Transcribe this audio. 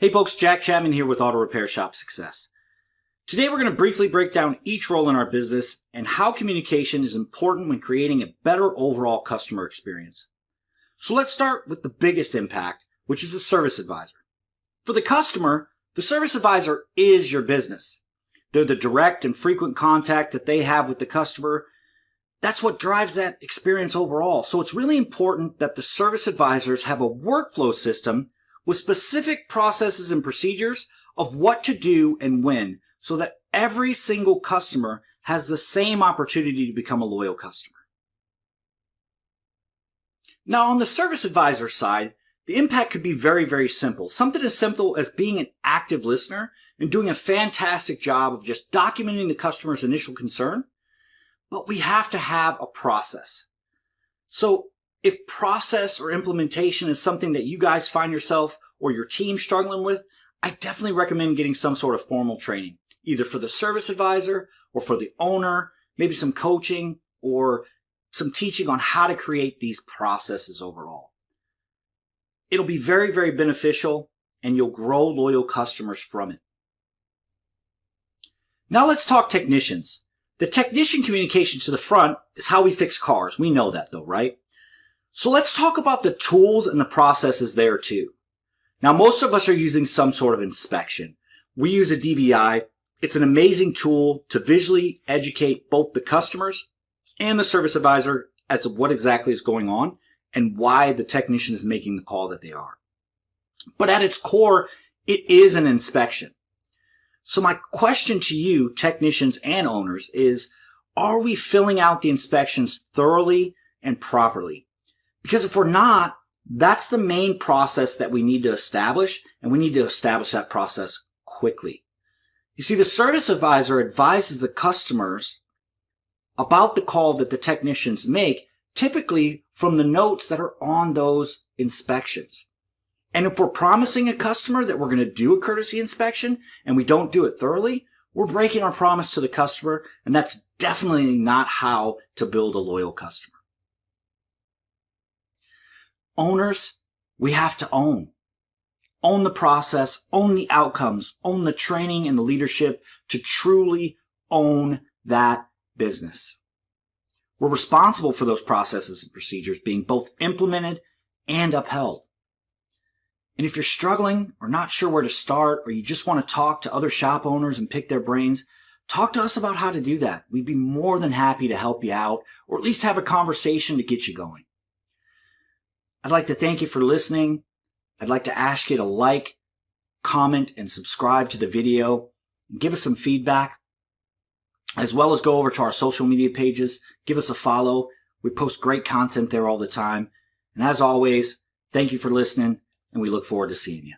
Hey folks, Jack Chapman here with Auto Repair Shop Success. Today we're going to briefly break down each role in our business and how communication is important when creating a better overall customer experience. So let's start with the biggest impact, which is the service advisor. For the customer, the service advisor is your business. They're the direct and frequent contact that they have with the customer. That's what drives that experience overall. So it's really important that the service advisors have a workflow system with specific processes and procedures of what to do and when, so that every single customer has the same opportunity to become a loyal customer. Now, on the service advisor side, the impact could be very, very simple. Something as simple as being an active listener and doing a fantastic job of just documenting the customer's initial concern. But we have to have a process. So if process or implementation is something that you guys find yourself or your team struggling with, I definitely recommend getting some sort of formal training, either for the service advisor or for the owner, maybe some coaching or some teaching on how to create these processes overall. It'll be very, very beneficial and you'll grow loyal customers from it. Now let's talk technicians. The technician communication to the front is how we fix cars. We know that though, right? So let's talk about the tools and the processes there too. Now, most of us are using some sort of inspection. We use a DVI. It's an amazing tool to visually educate both the customers and the service advisor as to what exactly is going on and why the technician is making the call that they are. But at its core, it is an inspection. So my question to you, technicians and owners, is, are we filling out the inspections thoroughly and properly? Because if we're not, that's the main process that we need to establish, and we need to establish that process quickly. You see, the service advisor advises the customers about the call that the technicians make, typically from the notes that are on those inspections. And if we're promising a customer that we're going to do a courtesy inspection and we don't do it thoroughly, we're breaking our promise to the customer, and that's definitely not how to build a loyal customer. Owners, we have to own. Own the process, own the outcomes, own the training and the leadership to truly own that business. We're responsible for those processes and procedures being both implemented and upheld. And if you're struggling or not sure where to start, or you just want to talk to other shop owners and pick their brains, talk to us about how to do that. We'd be more than happy to help you out, or at least have a conversation to get you going. I'd like to thank you for listening. I'd like to ask you to like, comment, and subscribe to the video, and give us some feedback, as well as go over to our social media pages. Give us a follow. We post great content there all the time. And as always, thank you for listening, and we look forward to seeing you.